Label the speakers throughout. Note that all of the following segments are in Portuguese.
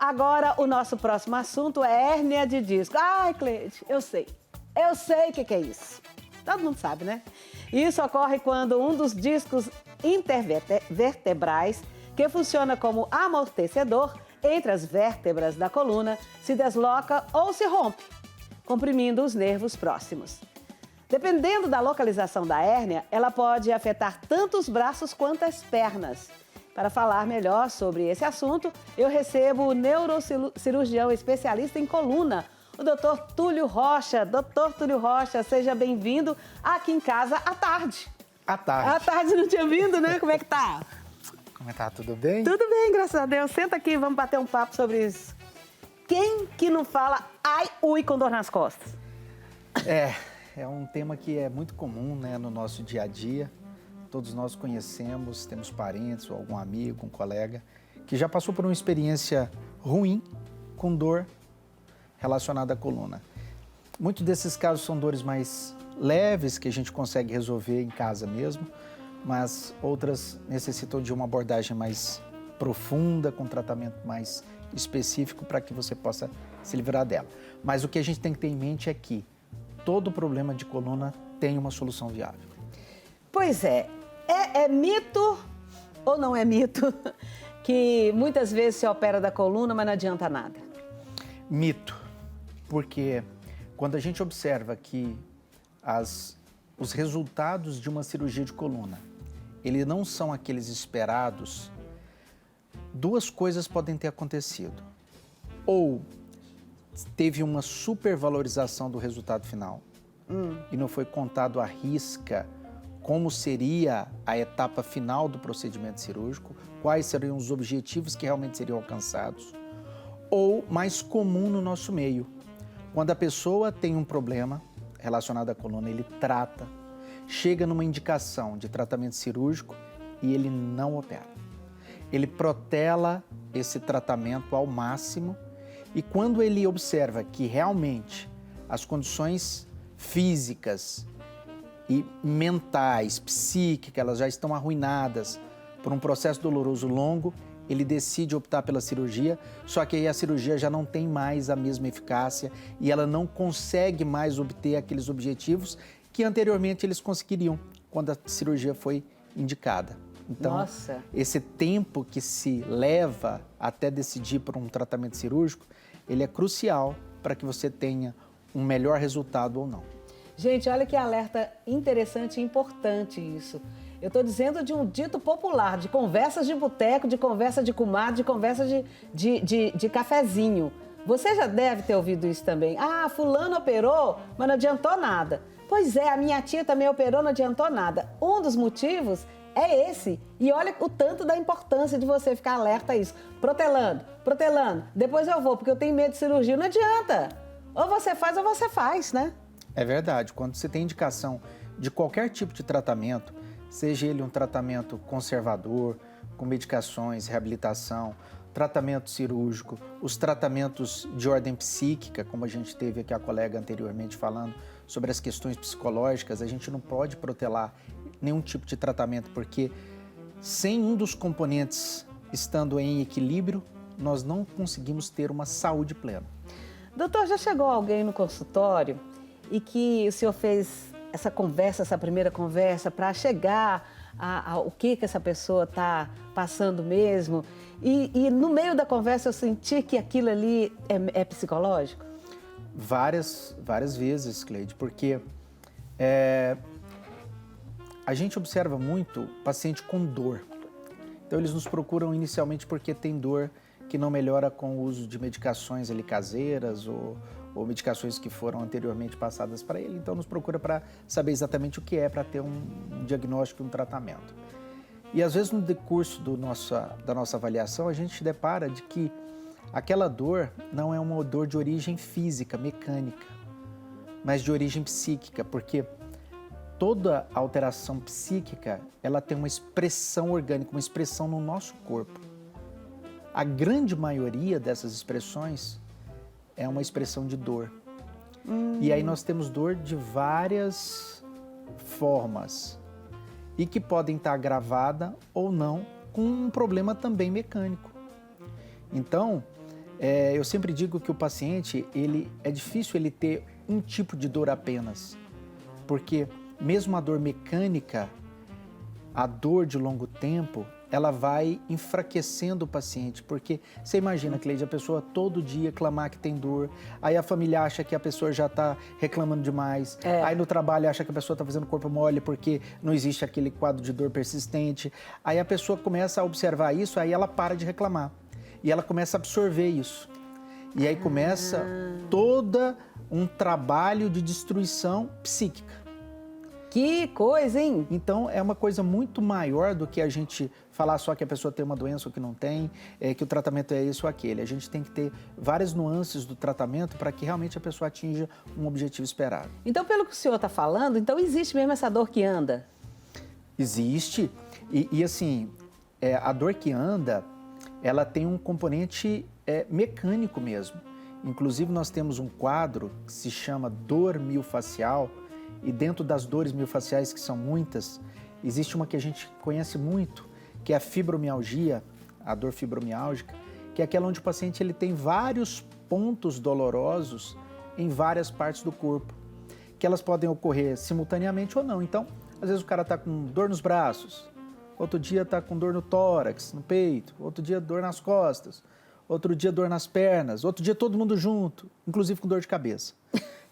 Speaker 1: Agora, o nosso próximo assunto é hérnia de disco. Ai, Cleide, eu sei o que é isso. Todo mundo sabe, né? Isso ocorre quando um dos discos intervertebrais, que funciona como amortecedor entre as vértebras da coluna, se desloca ou se rompe, comprimindo os nervos próximos. Dependendo da localização da hérnia, ela pode afetar tanto os braços quanto as pernas. Para falar melhor sobre esse assunto, eu recebo o neurocirurgião especialista em coluna, o Dr. Túlio Rocha. Dr. Túlio Rocha, seja bem-vindo aqui em casa à tarde.
Speaker 2: À tarde.
Speaker 1: À tarde não tinha vindo, né? Como é que tá?
Speaker 2: Como tá? Tudo bem?
Speaker 1: Tudo bem, graças a Deus. Senta aqui e vamos bater um papo sobre isso. Quem que não fala ai, ui com dor nas costas?
Speaker 2: É um tema que é muito comum, né, no nosso dia a dia. Todos nós conhecemos, temos parentes ou algum amigo, um colega, que já passou por uma experiência ruim com dor relacionada à coluna. Muitos desses casos são dores mais leves, que a gente consegue resolver em casa mesmo, mas outras necessitam de uma abordagem mais profunda, com tratamento mais específico para que você possa se livrar dela. Mas o que a gente tem que ter em mente é que todo problema de coluna tem uma solução viável.
Speaker 1: Pois é mito ou não é mito que muitas vezes se opera da coluna, mas não adianta nada?
Speaker 2: Mito, porque quando a gente observa que os resultados de uma cirurgia de coluna, eles não são aqueles esperados, duas coisas podem ter acontecido. Ou teve uma supervalorização do resultado final e não foi contado à risca como seria a etapa final do procedimento cirúrgico, quais seriam os objetivos que realmente seriam alcançados. Ou mais comum no nosso meio, quando a pessoa tem um problema relacionado à coluna, ele trata, chega numa indicação de tratamento cirúrgico e ele não opera. Ele protela esse tratamento ao máximo e quando ele observa que realmente as condições físicas e mentais, psíquicas, elas já estão arruinadas por um processo doloroso longo, ele decide optar pela cirurgia, só que aí a cirurgia já não tem mais a mesma eficácia e ela não consegue mais obter aqueles objetivos que anteriormente eles conseguiriam quando a cirurgia foi indicada. Então, esse tempo que se leva até decidir por um tratamento cirúrgico, ele é crucial para que você tenha um melhor resultado ou não.
Speaker 1: Gente, olha que alerta interessante e importante isso. Eu estou dizendo de um dito popular, de conversas de boteco, de conversa de comadre, de conversa de cafezinho. Você já deve ter ouvido isso também. Ah, fulano operou, mas não adiantou nada. Pois é, a minha tia também operou, não adiantou nada. Um dos motivos é esse. E olha o tanto da importância de você ficar alerta a isso. Protelando, depois eu vou, porque eu tenho medo de cirurgia. Não adianta. Ou você faz, né?
Speaker 2: É verdade. Quando você tem indicação de qualquer tipo de tratamento, seja ele um tratamento conservador, com medicações, reabilitação, tratamento cirúrgico, os tratamentos de ordem psíquica, como a gente teve aqui a colega anteriormente falando sobre as questões psicológicas, a gente não pode protelar nenhum tipo de tratamento, porque sem um dos componentes estando em equilíbrio, nós não conseguimos ter uma saúde plena.
Speaker 1: Doutor, já chegou alguém no consultório e que o senhor fez essa primeira conversa para chegar ao que essa pessoa está passando mesmo e no meio da conversa eu senti que aquilo ali é psicológico?
Speaker 2: Várias vezes, Cleide, porque a gente observa muito paciente com dor. Então eles nos procuram inicialmente porque tem dor que não melhora com o uso de medicações ali caseiras ou medicações que foram anteriormente passadas para ele. Então nos procura para saber exatamente o que é, para ter um diagnóstico e um tratamento. E às vezes no decurso da nossa avaliação a gente depara de que aquela dor não é uma dor de origem física, mecânica, mas de origem psíquica, porque toda alteração psíquica ela tem uma expressão orgânica, uma expressão no nosso corpo. A grande maioria dessas expressões é uma expressão de dor. E aí nós temos dor de várias formas e que podem estar agravada ou não com um problema também mecânico. Então, Eu sempre digo que o paciente, é difícil ele ter um tipo de dor apenas, porque mesmo a dor mecânica, a dor de longo tempo, ela vai enfraquecendo o paciente, porque você imagina, Cleide, a pessoa todo dia clamar que tem dor, aí a família acha que a pessoa já está reclamando demais, aí no trabalho acha que a pessoa está fazendo corpo mole porque não existe aquele quadro de dor persistente, aí a pessoa começa a observar isso, aí ela para de reclamar, e ela começa a absorver isso, e aí começa todo um trabalho de destruição psíquica.
Speaker 1: Que coisa, hein?
Speaker 2: Então, é uma coisa muito maior do que a gente falar só que a pessoa tem uma doença ou que não tem, que o tratamento é esse ou aquele. A gente tem que ter várias nuances do tratamento para que realmente a pessoa atinja um objetivo esperado.
Speaker 1: Então, pelo que o senhor está falando, então existe mesmo essa dor que anda?
Speaker 2: Existe. E assim, a dor que anda, ela tem um componente mecânico mesmo. Inclusive, nós temos um quadro que se chama dor miofascial, e dentro das dores miofasciais, que são muitas, existe uma que a gente conhece muito, que é a fibromialgia, a dor fibromiálgica, que é aquela onde o paciente ele tem vários pontos dolorosos em várias partes do corpo, que elas podem ocorrer simultaneamente ou não. Então, às vezes o cara está com dor nos braços, outro dia está com dor no tórax, no peito, outro dia dor nas costas, outro dia dor nas pernas, outro dia todo mundo junto, inclusive com dor de cabeça.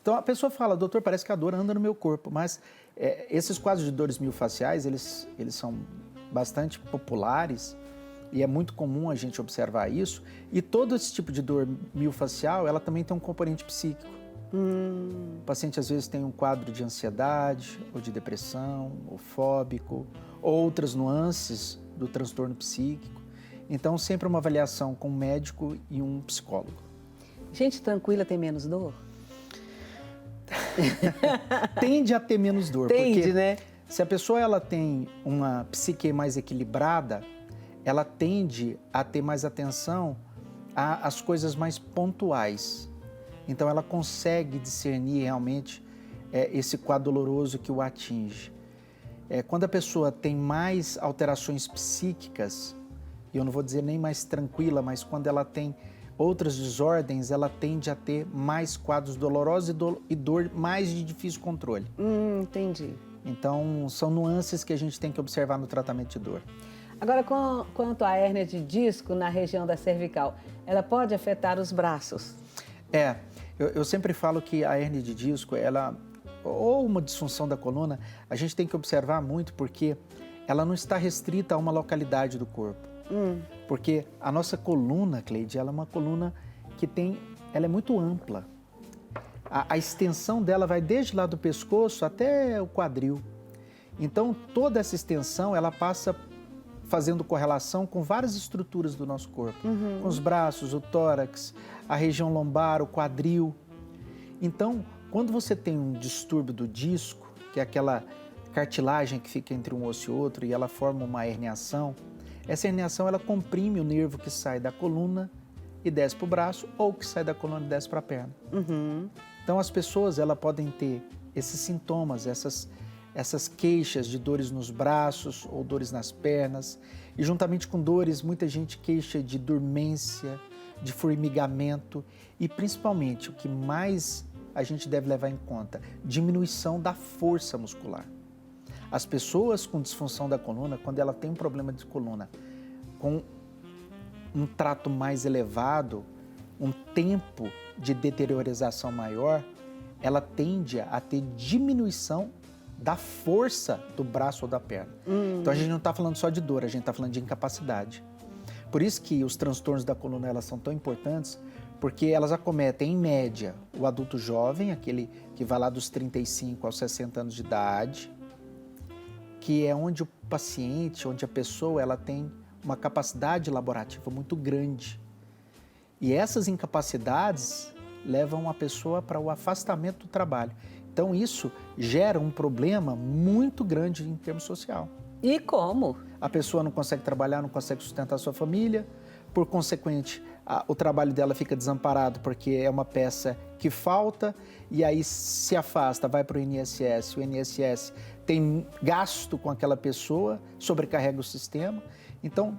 Speaker 2: Então, a pessoa fala, doutor, parece que a dor anda no meu corpo, mas esses quadros de dores miofasciais, eles são bastante populares e é muito comum a gente observar isso. E todo esse tipo de dor miofascial, ela também tem um componente psíquico. O paciente, às vezes, tem um quadro de ansiedade, ou de depressão, ou fóbico, ou outras nuances do transtorno psíquico. Então, sempre uma avaliação com um médico e um psicólogo.
Speaker 1: Gente tranquila tem menos dor?
Speaker 2: Tende a ter menos dor.
Speaker 1: Tende,
Speaker 2: porque
Speaker 1: né?
Speaker 2: Se a pessoa ela tem uma psique mais equilibrada, ela tende a ter mais atenção às coisas mais pontuais. Então, ela consegue discernir realmente esse quadro doloroso que o atinge. Quando a pessoa tem mais alterações psíquicas, e eu não vou dizer nem mais tranquila, mas quando ela tem outras desordens, ela tende a ter mais quadros dolorosos e dor mais de difícil controle.
Speaker 1: Entendi.
Speaker 2: Então, são nuances que a gente tem que observar no tratamento de dor.
Speaker 1: Agora, quanto à hérnia de disco na região da cervical, ela pode afetar os braços?
Speaker 2: Eu sempre falo que a hérnia de disco, ou uma disfunção da coluna, a gente tem que observar muito porque ela não está restrita a uma localidade do corpo. Porque a nossa coluna, Cleide, ela é uma coluna que ela é muito ampla. A extensão dela vai desde lá do pescoço até o quadril. Então, toda essa extensão, ela passa fazendo correlação com várias estruturas do nosso corpo. Com os braços, o tórax, a região lombar, o quadril. Então, quando você tem um distúrbio do disco, que é aquela cartilagem que fica entre um osso e outro e ela forma uma herniação, essa herniação ela comprime o nervo que sai da coluna e desce para o braço ou que sai da coluna e desce para a perna. Então, as pessoas podem ter esses sintomas, essas queixas de dores nos braços ou dores nas pernas. E juntamente com dores, muita gente queixa de dormência, de formigamento e principalmente, o que mais a gente deve levar em conta, diminuição da força muscular. As pessoas com disfunção da coluna, quando ela tem um problema de coluna, com um trato mais elevado, um tempo de deteriorização maior, ela tende a ter diminuição da força do braço ou da perna. Então, a gente não está falando só de dor, a gente está falando de incapacidade. Por isso que os transtornos da coluna elas são tão importantes, porque elas acometem, em média, o adulto jovem, aquele que vai lá dos 35 aos 60 anos de idade, que é onde o paciente, onde a pessoa ela tem uma capacidade laborativa muito grande. E essas incapacidades levam a pessoa para o afastamento do trabalho. Então, isso gera um problema muito grande em termos social.
Speaker 1: E como?
Speaker 2: A pessoa não consegue trabalhar, não consegue sustentar a sua família, por consequente, o trabalho dela fica desamparado porque é uma peça que falta e aí se afasta, vai para o INSS. O INSS tem gasto com aquela pessoa, sobrecarrega o sistema. Então,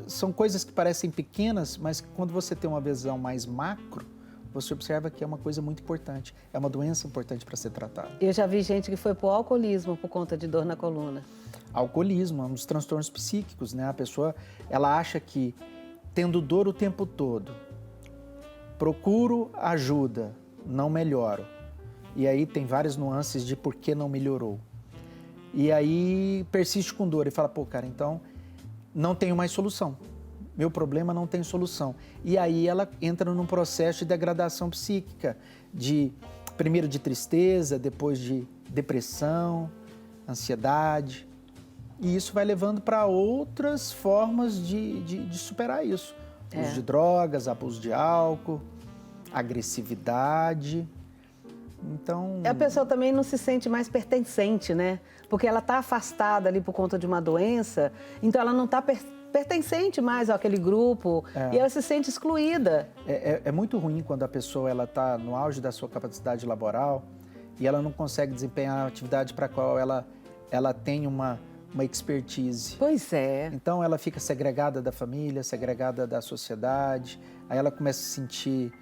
Speaker 2: são coisas que parecem pequenas, mas quando você tem uma visão mais macro, você observa que é uma coisa muito importante, é uma doença importante para ser tratada.
Speaker 1: Eu já vi gente que foi pro alcoolismo por conta de dor na coluna.
Speaker 2: Alcoolismo é um dos transtornos psíquicos, né? A pessoa, ela acha que tendo dor o tempo todo, procuro ajuda, não melhoro. E aí tem várias nuances de por que não melhorou. E aí persiste com dor e fala, pô, cara, então não tenho mais solução. Meu problema não tem solução. E aí ela entra num processo de degradação psíquica, primeiro de tristeza, depois de depressão, ansiedade. E isso vai levando para outras formas de superar isso. Uso de drogas, abuso de álcool, agressividade. Então...
Speaker 1: A pessoa também não se sente mais pertencente, né? Porque ela está afastada ali por conta de uma doença, então ela não está pertencente mais àquele grupo e ela se sente excluída.
Speaker 2: É muito ruim quando a pessoa está no auge da sua capacidade laboral e ela não consegue desempenhar a atividade para a qual ela tem uma expertise.
Speaker 1: Pois é.
Speaker 2: Então ela fica segregada da família, segregada da sociedade, aí ela começa a se sentir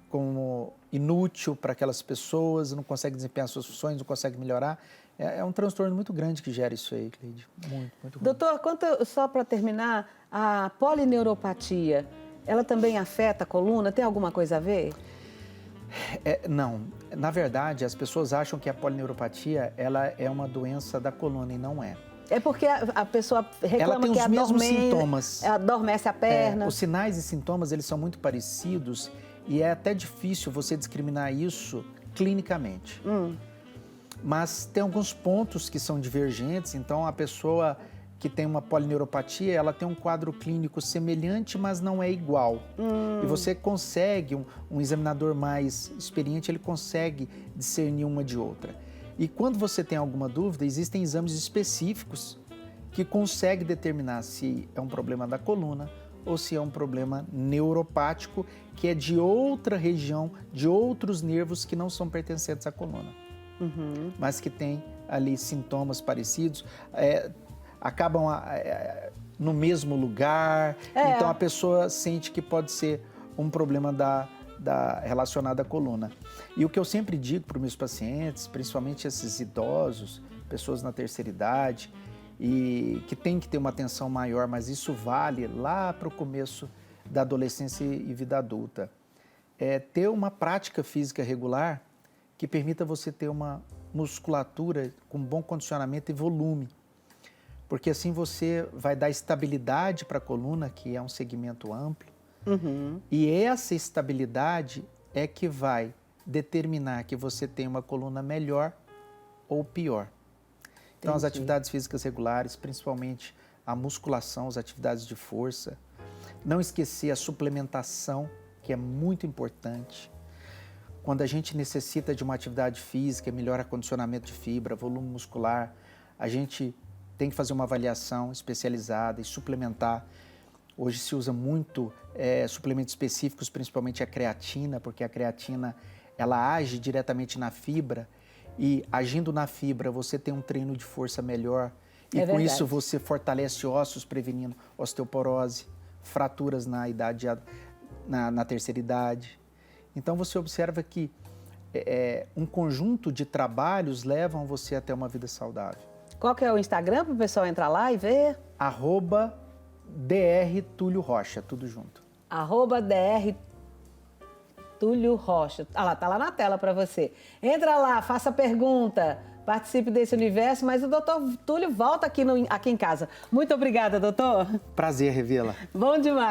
Speaker 2: como inútil para aquelas pessoas, não consegue desempenhar suas funções, não consegue melhorar. É um transtorno muito grande que gera isso aí, Cleide. Muito, muito ruim.
Speaker 1: Doutor, só para terminar, a polineuropatia, ela também afeta a coluna? Tem alguma coisa a ver?
Speaker 2: Não. Na verdade, as pessoas acham que a polineuropatia ela é uma doença da coluna e não é.
Speaker 1: É porque a pessoa reclama
Speaker 2: ela tem
Speaker 1: que
Speaker 2: os mesmos sintomas.
Speaker 1: Adormece a perna.
Speaker 2: Os sinais e sintomas, eles são muito parecidos e é até difícil você discriminar isso clinicamente. Mas tem alguns pontos que são divergentes, então a pessoa que tem uma polineuropatia, ela tem um quadro clínico semelhante, mas não é igual. E você consegue, um examinador mais experiente, ele consegue discernir uma de outra. E quando você tem alguma dúvida, existem exames específicos que conseguem determinar se é um problema da coluna ou se é um problema neuropático, que é de outra região, de outros nervos que não são pertencentes à coluna. Mas que tem ali sintomas parecidos, acabam no mesmo lugar, então a pessoa sente que pode ser um problema relacionado à coluna. E o que eu sempre digo para os meus pacientes, principalmente esses idosos, pessoas na terceira idade, e que tem que ter uma atenção maior, mas isso vale lá para o começo da adolescência e vida adulta, é ter uma prática física regular que permita você ter uma musculatura com bom condicionamento e volume. Porque assim você vai dar estabilidade para a coluna, que é um segmento amplo, e essa estabilidade é que vai determinar que você tem uma coluna melhor ou pior. Então, as atividades físicas regulares, principalmente a musculação, as atividades de força. Não esquecer a suplementação, que é muito importante. Quando a gente necessita de uma atividade física, melhora condicionamento de fibra, volume muscular, a gente tem que fazer uma avaliação especializada e suplementar. Hoje se usa muito suplementos específicos, principalmente a creatina, porque a creatina ela age diretamente na fibra e agindo na fibra você tem um treino de força melhor e com isso você fortalece ossos, prevenindo osteoporose, fraturas na terceira idade. Então você observa que um conjunto de trabalhos levam você até uma vida saudável.
Speaker 1: Qual que é o Instagram para o pessoal entrar lá e ver?
Speaker 2: @Dr. Túlio Rocha, tudo junto.
Speaker 1: @Dr. Túlio Rocha. Tá lá na tela para você. Entra lá, faça pergunta, participe desse universo, mas o doutor Túlio volta aqui em casa. Muito obrigada, doutor.
Speaker 2: Prazer revê-la.
Speaker 1: Bom demais.